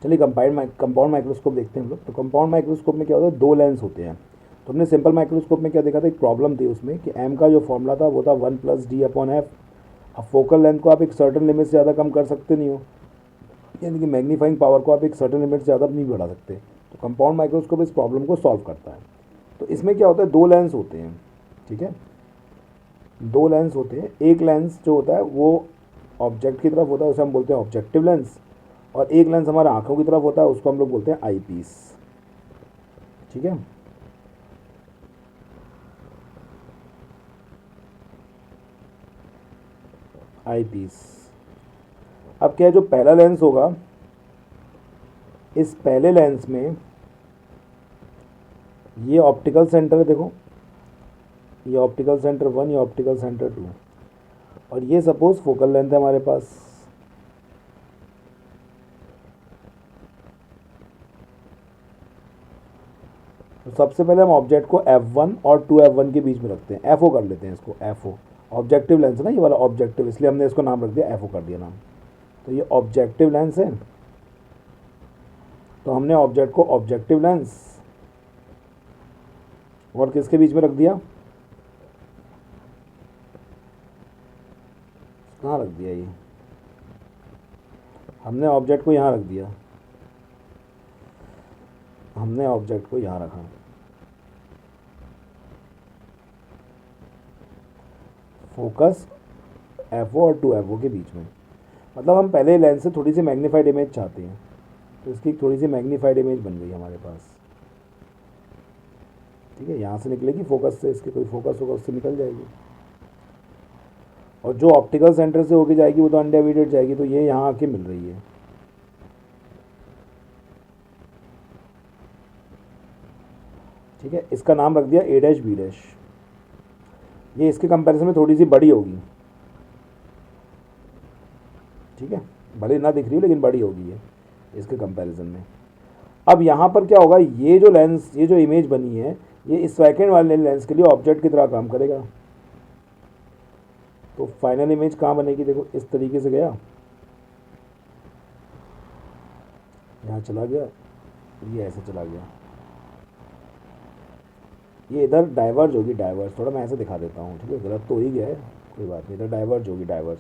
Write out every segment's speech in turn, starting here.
चलिए compound microscope देखते हैं हम लोग। तो कंपाउंड माइक्रोस्कोप में क्या होता है, दो लेंस होते हैं। तो हमने सिंपल माइक्रोस्कोप में क्या देखा था, एक प्रॉब्लम थी उसमें कि एम का जो फॉर्मूला था वो था 1+d/f। अब फोकल लेंथ को आप एक सर्टन लिमिट से ज़्यादा कम कर सकते नहीं हो, यानी कि मैग्नीफाइंग पावर को आप एक सर्टन लिमिट से ज़्यादा नहीं बढ़ा सकते। तो कंपाउंड माइक्रोस्कोप इस प्रॉब्लम को सॉल्व करता है। तो इसमें क्या होता है, दो लेंस होते हैं, ठीक है, दो लेंस होते हैं। एक लेंस जो होता है वो ऑब्जेक्ट की तरफ होता है, उसे हम बोलते हैं ऑब्जेक्टिव लेंस, और एक लेंस हमारे आंखों की तरफ होता है, उसको हम लोग बोलते हैं आई पीस, ठीक है। आई पीस। अब क्या है, जो पहला लेंस होगा, इस पहले लेंस में ये ऑप्टिकल सेंटर है, देखो ये ऑप्टिकल सेंटर 1, ये ऑप्टिकल सेंटर 2, और ये सपोज फोकल लेंथ है हमारे पास। तो सबसे पहले हम ऑब्जेक्ट को F1 और 2F1 के बीच में रखते हैं, FO कर लेते हैं इसको, FO ऑब्जेक्टिव लेंस ना, ये वाला ऑब्जेक्टिव, इसलिए हमने इसको नाम रख दिया, FO कर दिया नाम। तो ये ऑब्जेक्टिव लेंस है, तो हमने ऑब्जेक्ट को ऑब्जेक्टिव लेंस और किसके बीच में रख दिया, कहाँ रख दिया, ये हमने ऑब्जेक्ट को यहाँ रख दिया, हमने ऑब्जेक्ट को यहाँ रखा। फोकस FO और 2FO के बीच में, मतलब हम पहले लेंस से थोड़ी सी मैग्नीफाइड इमेज चाहते हैं, तो इसकी थोड़ी सी मैग्नीफाइड इमेज बन गई हमारे पास, ठीक है। यहाँ से निकलेगी फोकस से, इसकी कोई फोकस होगा उससे निकल जाएगी, और जो ऑप्टिकल सेंटर से होके जाएगी वो तो अनडिवाइडेड जाएगी, तो ये यहाँ आके मिल रही है, ठीक है। इसका नाम रख दिया A', B'। ये इसके कंपैरिजन में थोड़ी सी बड़ी होगी, ठीक है, बड़ी ना दिख रही हो लेकिन बड़ी होगी ये इसके कंपैरिजन में। अब यहाँ पर क्या होगा, ये जो लेंस, ये जो इमेज बनी है, ये इस सेकंड वाले लेंस के लिए ऑब्जेक्ट की तरह काम करेगा। तो फाइनल इमेज कहाँ बनेगी, देखो इस तरीके से गया, यहाँ चला गया, ये ऐसे चला गया, ये इधर डाइवर्ज होगी, डाइवर्ज थोड़ा मैं ऐसे दिखा देता हूँ, ठीक है, गलत तो ही गया है, कोई बात नहीं, इधर डाइवर्ज होगी, डाइवर्ज,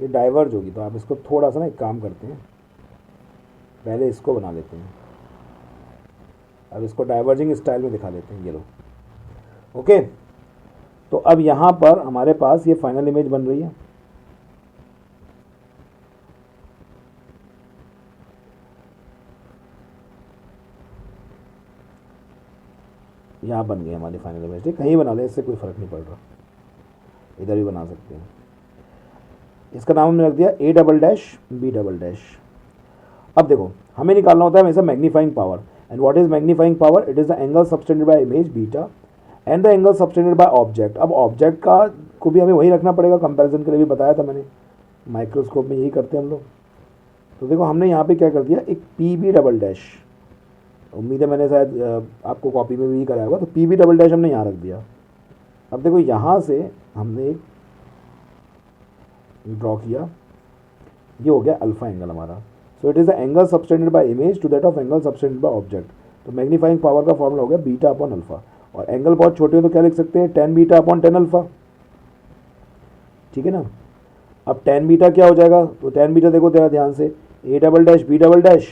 ये डाइवर्ज होगी। तो आप इसको थोड़ा सा ना एक काम करते हैं, पहले इसको बना लेते हैं, अब इसको डाइवर्जिंग स्टाइल में दिखा देते हैं, ये लो, ओके। तो अब यहाँ पर हमारे पास ये फाइनल इमेज बन रही है, यहाँ बन गई हमारी फाइनल इमेज, ठीक, कहीं बना लें, इससे कोई फ़र्क नहीं पड़ रहा, इधर भी बना सकते हैं। इसका नाम हमने रख दिया A', B'। अब देखो हमें निकालना होता है हमेशा magnifying power, and what is magnifying power, it is the angle subtended by image beta and the angle subtended by object. अब ऑब्जेक्ट का को भी हमें वही रखना पड़ेगा, कंपैरिजन के लिए भी बताया था मैंने, माइक्रोस्कोप में यही करते हैं हम लोग। तो देखो हमने यहाँ पे क्या कर दिया, एक PB', उम्मीद है मैंने शायद आपको कॉपी में भी कराया होगा, तो PB', हमने यहाँ रख दिया। अब देखो यहाँ से हमने एक ड्रॉ किया, ये हो गया अल्फा एंगल हमारा। So it is the angle subtended by image to that of angle subtended by object. तो मैग्नीफाइंग पावर का फॉर्मूला हो गया β/α, और एंगल बहुत छोटे हो तो क्या लिख सकते हैं, tan β/tan α, ठीक है ना। अब tan बीटा क्या हो जाएगा, तो tan बीटा देखो तेरा ध्यान से A', B',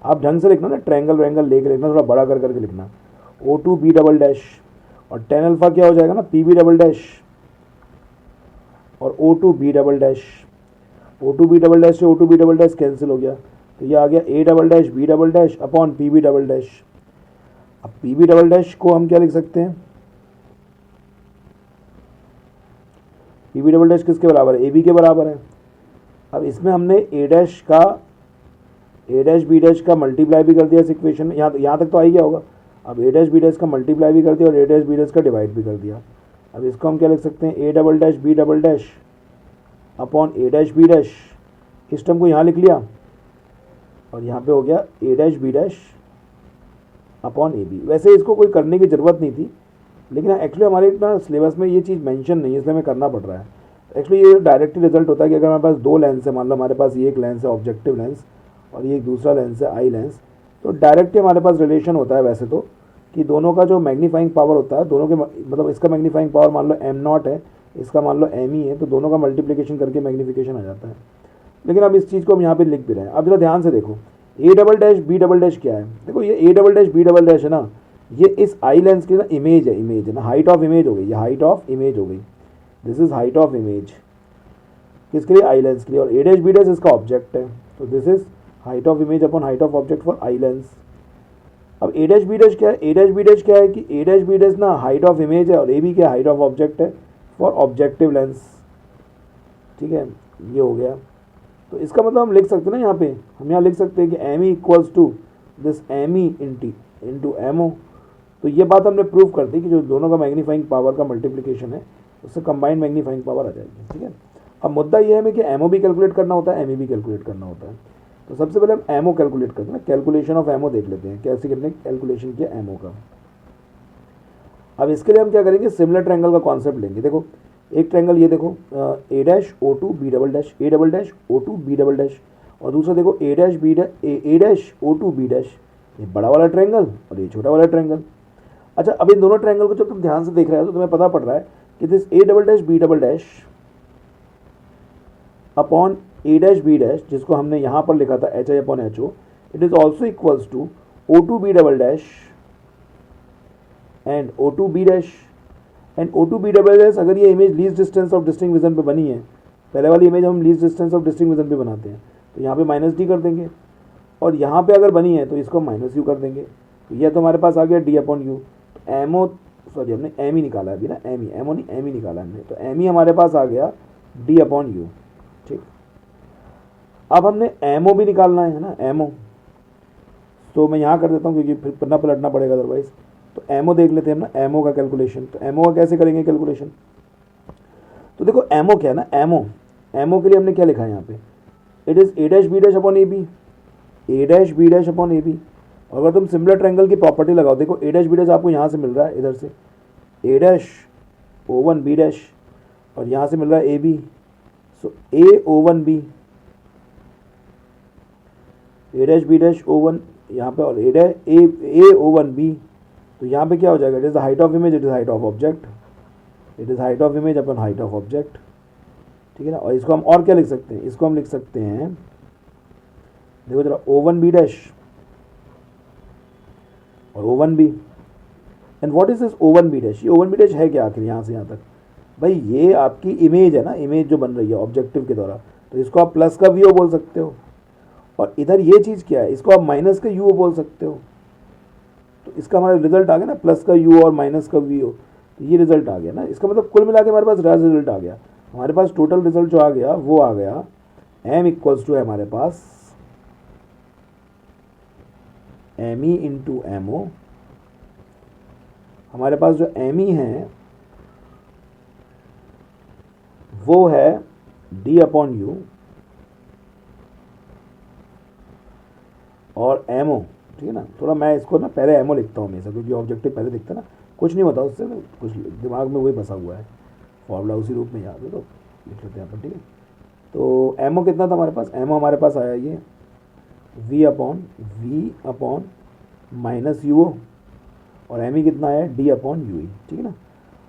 आप ढंग से लिखना ना, ट्रायंगल वैंगल लेके लिखना, थोड़ा बड़ा कर करके लिखना, O2 B', और tan α क्या हो जाएगा ना, PB', और O2 B', O2 B', से O2 B', कैंसिल हो गया, तो ये आ गया A', B' अपॉन PB'। अब PB' को हम क्या लिख सकते हैं, PB' किसके बराबर है, AB के बराबर है। अब इसमें हमने A', B' का मल्टीप्लाई भी कर दिया इस इक्वेशन में, यहाँ तक तो आ ही गया होगा। अब A', का मल्टीप्लाई भी कर दिया और A', का डिवाइड भी कर दिया। अब इसको हम क्या लिख सकते हैं, A', B' अपॉन A', इस टर्म को यहाँ लिख लिया, और यहाँ पे हो गया A', B' अपॉन AB। वैसे इसको कोई करने की ज़रूरत नहीं थी, लेकिन एक्चुअली हमारे इतना सिलेबस में ये चीज़ मेंशन नहीं है, इसलिए हमें करना पड़ रहा है। एक्चुअली ये डायरेक्टली रिजल्ट होता है कि अगर हमारे पास दो लेंस है, मान लो हमारे पास ये एक लेंस है ऑब्जेक्टिव लेंस, और ये एक दूसरा लेंस है आई लेंस, तो डायरेक्टली हमारे पास रिलेशन होता है वैसे तो कि दोनों का जो मैग्नीफाइंग पावर होता है दोनों के मतलब इसका मैग्नीफाइंग पावर मान लो m0 है, इसका मान लो m ही है, तो दोनों का मल्टीप्लिकेशन करके मैग्नीफिकेशन आ जाता है। लेकिन अब इस चीज़ को हम यहाँ पे लिख भी रहे हैं। अब जरा ध्यान से देखो a double dash b double dash क्या है, देखो ये a double dash b double dash है ना, ये इस आई लेंस की ना इमेज है ना, हाइट ऑफ इमेज हो गई, ये हाइट ऑफ इमेज हो गई, this is height of image किसके लिए, आई लेंस के लिए, और a डैश b डैश इसका ऑब्जेक्ट है, तो this is height of image upon height of object for eye lens. अब a डैश b डैश क्या है, a डैश b डैश क्या है कि a डैश b डैश ना हाइट ऑफ इमेज है और a b क्या हाइट ऑफ ऑब्जेक्ट है फॉर ऑब्जेक्टिव लेंस, ठीक है, ये हो गया। तो इसका मतलब हम लिख सकते हैं ना, यहाँ पे हम यहाँ लिख सकते हैं कि M E equals to this M E into M O. तो ये बात हमने प्रूव कर दी कि जो दोनों का मैग्नीफाइंग पावर का मल्टीप्लिकेशन है उससे कंबाइंड मैग्नीफाइंग पावर आ जाएगी, ठीक है। अब मुद्दा ये है हमें कि एम ओ भी कैलकुलेट करना होता है, एम ई भी कैलकुलेट करना होता है। तो सबसे पहले हम एम ओ कैलकुलेट करते हैं, कैलकुलेशन ऑफ एम ओ देख लेते हैं कैसे कितने कैलकुलेशन किया एम ओ का। अब इसके लिए हम क्या करेंगे, सिमिलर ट्रायंगल का कॉन्सेप्ट लेंगे। देखो एक ट्रायंगल ये देखो A dash O to B double dash, A double dash O to B double dash, और दूसरा देखो A dash B dash, A dash O to B dash, ये बड़ा वाला ट्रायंगल और ये छोटा वाला ट्रायंगल। अच्छा अब इन दोनों ट्रायंगल को जब तुम ध्यान से देख रहे हो तो तुम्हें पता पड़ रहा है कि this A double dash B double dash upon A dash B dash, जिसको हमने यहाँ पर लिखा था H I upon H O, it is also equals to O to B double dash and O to B dash and O to B double dash. अगर ये image least distance of distinct vision पे बनी है, पहले वाली image हम least distance of distinct vision पे बनाते हैं, तो यहाँ पे माइनस डी कर देंगे, और यहाँ पे अगर बनी है तो इसको माइनस यू कर देंगे। तो यह तो हमारे पास आ गया डी अपॉन यू, तो एम ओ सॉरी हमने एम ही निकाला है अभी ना, एम ही, एम ओ नहीं एम ही निकाला हमने, तो एम ही हमारे पास आ गया डी अपॉन यू, ठीक। अब हमने एम ओ भी निकालना है ना, एम ओ, तो मैं यहाँ कर देता हूँ क्योंकि फिर पन्ना पलटना पड़ेगा अदरवाइज। तो एमओ देख लेते हैं हम ना, एमओ का कैलकुलेशन। तो एमओ का कैसे करेंगे कैलकुलेशन, तो देखो एमओ क्या है ना, एमओ के लिए हमने क्या लिखा है यहाँ पे, it is A dash B dash upon A B, A dash B dash upon A B. अगर तुम सिमिलर ट्रायंगल की प्रॉपर्टी लगाओ, देखो ए डैश बी डैश आपको यहाँ से मिल रहा है, इधर से A dash O one B dash, और यहाँ से मिल रहा है A B, so A O one B, A dash B dash O one यहाँ पे, और A dash A O one B. तो यहाँ पे क्या हो जाएगा, it is the height of image, it is height of object, it is height of image upon height of object, ठीक है ना। और इसको हम और क्या लिख सकते हैं, इसको हम लिख सकते हैं, देखो जरा ओ वन बी डैश और O one B, and what is this O one B dash, ये ओ वन बी डैश है क्या आखिर यहाँ से यहाँ तक, भाई ये आपकी इमेज है ना, इमेज जो बन रही है ऑब्जेक्टिव के द्वारा, तो इसको आप प्लस का वी ओ बोल सकते हो, और इधर ये चीज़ क्या है, इसको आप माइनस का यू ओ बोल सकते हो। तो इसका हमारा रिजल्ट आ गया ना, प्लस का यू और माइनस का वी ओ, तो ये रिजल्ट आ गया ना। इसका मतलब कुल मिला के हमारे पास रिजल्ट आ गया, हमारे पास टोटल रिजल्ट जो आ गया वो आ गया एम इक्वल्स टू है हमारे पास M E into M O. हमारे पास जो एम ई है वो है डी अपॉन यू, और एम ओ, ठीक है ना। थोड़ा मैं इसको ना पहले एमओ लिखता हूँ हमेशा, क्योंकि ऑब्जेक्टिव पहले दिखता है ना, कुछ नहीं होता उससे, कुछ दिमाग में वही फंसा हुआ है, फॉर्मूला उसी रूप में याद है, तो लिख लेते हैं अपन, ठीक है। तो एमओ कितना था हमारे पास, एमओ हमारे पास आया ये वी अपॉन माइनस यू ओ, और एम ई कितना आया डी अपॉन यू ई, ठीक है ना।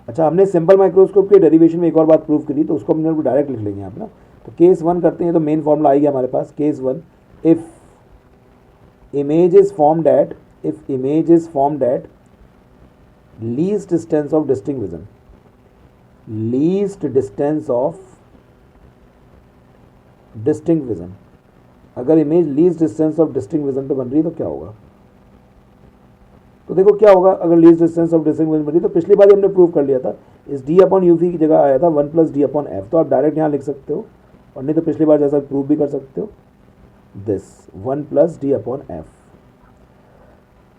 अच्छा हमने सिंपल माइक्रोस्कोप के डेरिवेशन में एक और बात प्रूव करी, तो उसको हमने डायरेक्ट लिख लेंगे यहाँ पे ना। तो केस वन करते हैं, तो मेन फॉर्मूला आएगी हमारे पास, case one, if image is formed at least distance of distinct vision, least distance of distinct vision, अगर image least distance of distinct vision पे बन रही है तो क्या होगा, तो देखो क्या होगा अगर least distance of distinct vision बन रही है, तो पिछली बार हमने प्रूव कर लिया था, इस डी अपॉन यू की जगह आया था 1 प्लस डी अपॉन एफ, तो आप डायरेक्ट यहाँ लिख सकते हो, और नहीं तो पिछली बार जैसा प्रूव भी कर सकते हो, this 1 plus D upon F.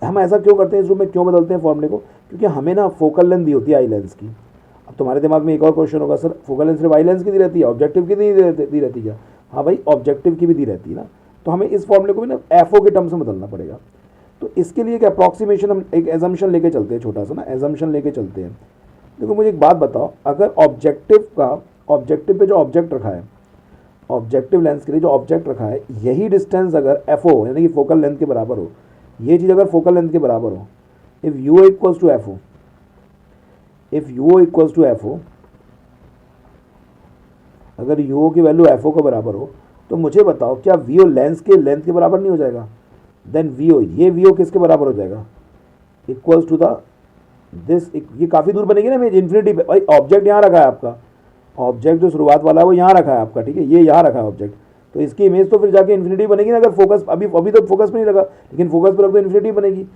हम ऐसा क्यों करते हैं, इस रूप में क्यों बदलते हैं फॉर्मूले को, क्योंकि हमें ना फोकल लेंथ दी होती है आई लेंस की। अब तुम्हारे दिमाग में एक और क्वेश्चन होगा, सर फोकल लेंथ सिर्फ आई लेंस की दी रहती है, ऑब्जेक्टिव की नहीं दी रहती क्या, हाँ भाई ऑब्जेक्टिव की भी दी रहती है ना। तो हमें इस फॉर्मूले को भी ना एफओ के टर्म्स में बदलना पड़ेगा। तो इसके लिए एक अप्रॉक्सीमेशन, हम एक एजम्पशन लेके चलते हैं, छोटा सा ना एजम्पशन लेके चलते हैं। देखो मुझे एक बात बताओ, अगर ऑब्जेक्टिव पे जो ऑब्जेक्ट रखा है ऑब्जेक्टिव लेंस के लिए जो ऑब्जेक्ट रखा है, यही डिस्टेंस अगर एफ ओ यानी कि फोकल लेंथ के बराबर हो, ये चीज़ अगर फोकल लेंथ के बराबर हो, if u equals to F O, if u equals to F O, अगर यू की वैल्यू एफ ओ के बराबर हो, तो मुझे बताओ क्या वी ओ लेंस के लेंथ के बराबर नहीं हो जाएगा? देन वी ओ, ये वी ओ किसके बराबर हो जाएगा? इक्वल्स टू द दिस, ये काफ़ी दूर बनेगी ना इमेज, इन्फिनिटी पे। भाई ऑब्जेक्ट यहाँ रखा है आपका, ऑब्जेक्ट जो शुरुआत वाला है वो यहाँ रखा है आपका, ठीक है, ये यहाँ रखा है ऑब्जेक्ट, तो इसकी इमेज तो फिर जाके इन्फिनिटी बनेगी ना। अगर फोकस अभी तो फोकस पे नहीं लगा, लेकिन फोकस पे रख तो इन्फिनिटी बनेगी।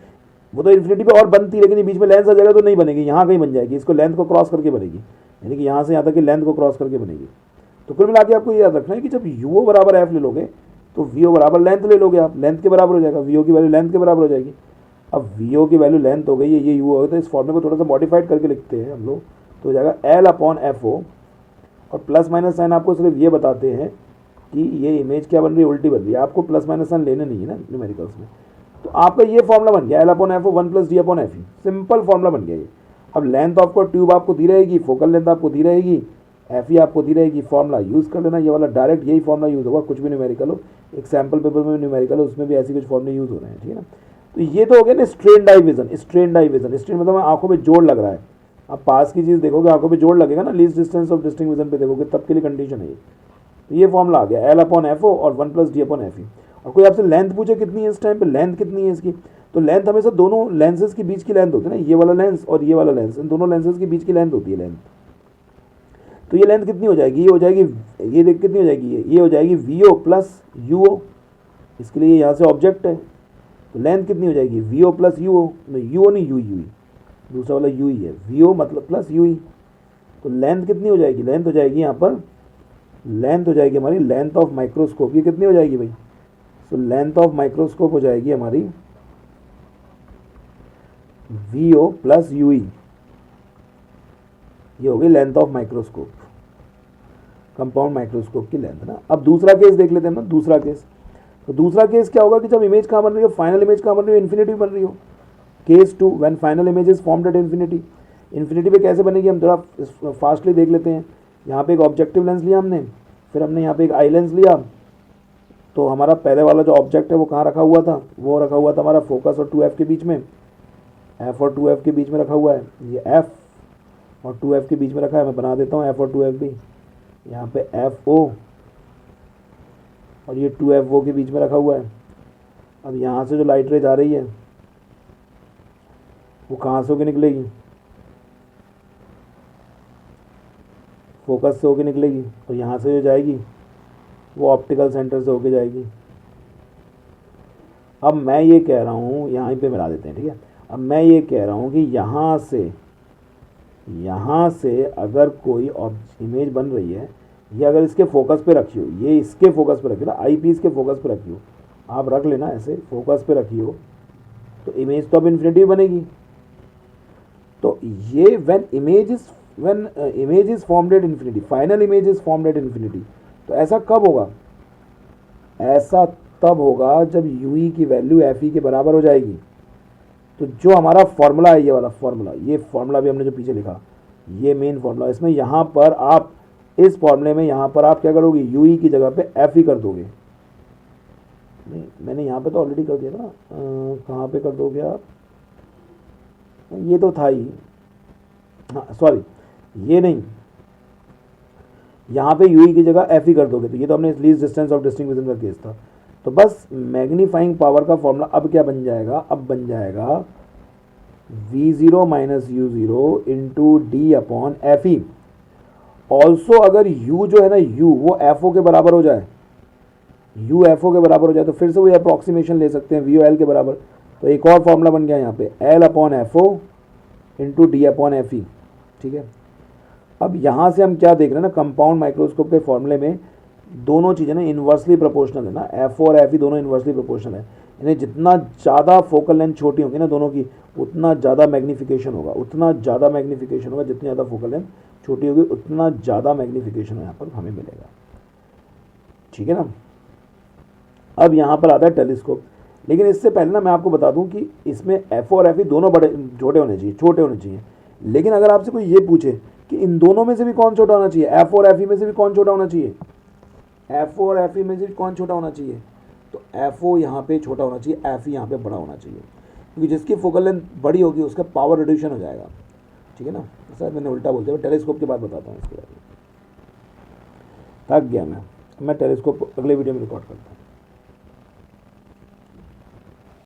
वो तो इन्फिनिटी पे और बनती, लेकिन बीच में लेंस आ जाएगा तो नहीं बनेगी, यहाँ कहीं बन जाएगी, इसको लेंथ को क्रॉस करके बनेगी, यानी कि यहाँ से यहाँ तक की लेंथ को क्रॉस करके बनेगी। तो कुल मिला के आपको ये याद रखना है कि जब यू ओ बराबर एफ ले लोगे तो वी ओ बराबर लेंथ ले लोगे आप, लेंथ के बराबर हो जाएगा, वी ओ की वैल्यू लेंथ के बराबर हो जाएगी। अब वी ओ की वैल्यू लेंथ हो गई, ये यू हो, तो इस फॉर्मूले को थोड़ा सा मॉडिफाइड करके लिखते हैं हम लोग, तो हो जाएगा एल अपॉन एफ ओ, और प्लस माइनस साइन आपको सिर्फ ये बताते हैं कि ये इमेज क्या बन रही है, उल्टी बन रही है, आपको प्लस माइनस साइन लेने नहीं है ना न्यूमेरिकल्स में। तो आपका ये फॉर्मूला बन गया L upon F O 1 plus D upon F E, simple formula बन गया ये। अब लेंथ ऑफ को ट्यूब आपको दी रहेगी, फोकल लेंथ आपको दी रहेगी, एफ ई आपको दी रहेगी, फॉर्मूला यूज़ कर लेना, ये वाला डायरेक्ट यही फॉर्मूला यूज़ होगा, कुछ भी न्यूमेरिकल हो, एक सैम्पल पेपर में न्यूमेरिकल हो उसमें भी ऐसी कुछ फॉर्मूले यूज़ हो रहे हैं, ठीक है ना। तो ये तो हो गया ना strain die vision, strain die vision, strain मतलब आंखों में जोड़ लग रहा है, आप पास की चीज़ देखोगे आंखों पे जोड़ लगेगा ना, least distance of distinct vision पे देखोगे, तब के लिए कंडीशन है ये। तो ये फॉर्मूला आ गया एल अपॉन एफ ओ और 1 प्लस डी अपॉन एफ ई। और कोई आपसे लेंथ पूछे कितनी है इस टाइम पे, लेंथ कितनी है इसकी, तो लेंथ हमेशा दोनों लेंसेज के बीच की लेंथ होती है ना, ये वाला लेंस और ये वाला लेंस, इन दोनों लेंसेज के बीच की लेंथ होती है लेंथ। तो ये लेंथ कितनी हो जाएगी, ये हो जाएगी, ये देख कितनी हो जाएगी, ये हो जाएगी वी ओ प्लस यू ओ, इसके लिए यहाँ से ऑब्जेक्ट है, तो लेंथ कितनी हो जाएगी V O plus U O, U O नहीं यू ही, दूसरा वाला यू ही है, वी ओ मतलब प्लस यू ही। तो लेंथ कितनी हो जाएगी, लेंथ हो जाएगी यहाँ पर, लेंथ हो जाएगी हमारी लेंथ ऑफ माइक्रोस्कोप, ये कितनी हो जाएगी भाई, तो लेंथ ऑफ माइक्रोस्कोप हो जाएगी हमारी V O plus U E, ये हो गई length of microscope, compound microscope की लेंथ ना। अब दूसरा केस देख लेते हैं ना, दूसरा केस, तो दूसरा केस क्या होगा कि जब इमेज कहाँ बन रही हो, फाइनल इमेज कहाँ बन रही हो, इन्फिनिटी बन रही हो। Case 2 when final image is formed at infinity, infinity पे कैसे बनेगी हम थोड़ा फास्टली देख लेते हैं। यहाँ पे एक ऑब्जेक्टिव लेंस लिया हमने, फिर हमने यहाँ पे एक आई लेंस लिया, तो हमारा पहले वाला जो ऑब्जेक्ट है वो कहाँ रखा हुआ था, वो रखा हुआ था हमारा फोकस और 2F के बीच में, F और 2F के बीच में रखा हुआ है, ये F और 2F के बीच में रखा है, मैं बना देता हूँ F और 2F भी, यहाँ पे FO और ये 2FO के बीच में रखा हुआ है। अब यहाँ से जो लाइट रे जा रही है वो कहाँ से होकर निकलेगी, फोकस से होकर निकलेगी, और यहाँ से जो जाएगी वो ऑप्टिकल सेंटर से होके जाएगी। अब मैं ये कह रहा हूँ, यहाँ पे मिला देते हैं, ठीक है। अब मैं ये कह रहा हूँ कि यहाँ से अगर कोई इमेज बन रही है, ये अगर इसके फोकस पे रखी हो, ये इसके फोकस पे रखी हो ना, आई पीस के फोकस पे रखी हो, आप रख लेना ऐसे फोकस पे रखी हो, तो इमेज तो अब इन्फिनिटी बनेगी। तो ये when image is formed at infinity, final image is formed at infinity, तो ऐसा कब होगा, ऐसा तब होगा जब यू ई की वैल्यू एफ ई के बराबर हो जाएगी। तो जो हमारा फॉर्मूला है, ये वाला फॉर्मूला, ये फॉर्मूला भी हमने जो पीछे लिखा, ये मेन फॉर्मूला, इसमें यहाँ पर आप इस फॉर्मूले में यहाँ पर आप क्या करोगे, यू ई की जगह पे एफ ई कर दोगे। नहीं, मैंने यहाँ पे तो ऑलरेडी कर दिया था ना, कहाँ पे कर दोगे आप, ये तो था ही, हाँ सॉरी ये नहीं, यहाँ पे यू ई की जगह एफ ई कर दोगे, तो ये तो हमने least distance of distinct vision का केस था। तो बस मैग्नीफाइंग पावर का फॉर्मूला अब क्या बन जाएगा, अब बन जाएगा V0 minus U0 into D upon F ई। ऑल्सो अगर U जो है ना, U वो FO के बराबर हो जाए, U FO के बराबर हो जाए, तो फिर से वो अप्रॉक्सीमेशन ले सकते हैं VOL के बराबर। तो एक और फॉर्मूला बन गया यहाँ पे L upon FO into D upon F ई, ठीक है। अब यहाँ से हम क्या देख रहे हैं ना, कंपाउंड माइक्रोस्कोप के फॉर्मूले में दोनों चीज़ें ना इन्वर्सली प्रोपोर्शनल है ना, FO और FE दोनों इन्वर्सली प्रोपोर्शनल है, यानी जितना ज़्यादा फोकल लेंथ छोटी होगी ना दोनों की, उतना ज़्यादा मैग्नीफिकेशन होगा, उतना ज़्यादा मैग्नीफिकेशन होगा, जितनी ज़्यादा फोकल लेंथ छोटी होगी उतना ज़्यादा मैग्नीफिकेशन यहाँ पर हमें मिलेगा, ठीक है ना। अब यहाँ पर आता है टेलीस्कोप, लेकिन इससे पहले ना मैं आपको बता दूं कि इसमें FO और FE दोनों बड़े छोटे होने चाहिए। लेकिन अगर आपसे कोई ये पूछे कि इन दोनों में से भी कौन छोटा होना चाहिए, FO और FE में से भी कौन छोटा होना चाहिए, एफ ओ और एफ ई में से कौन छोटा होना चाहिए, तो एफ ओ यहाँ पे छोटा होना चाहिए, एफ ई यहाँ पे बड़ा होना चाहिए, क्योंकि जिसकी फोकल लेंथ बड़ी होगी उसका पावर रिड्यूशन हो जाएगा, ठीक है ना। सर मैंने उल्टा बोल दिया, टेलीस्कोप के बाद बताता हूँ इसके बारे में, थक गया मैं टेलीस्कोप अगले वीडियो में रिकॉर्ड करता हूँ।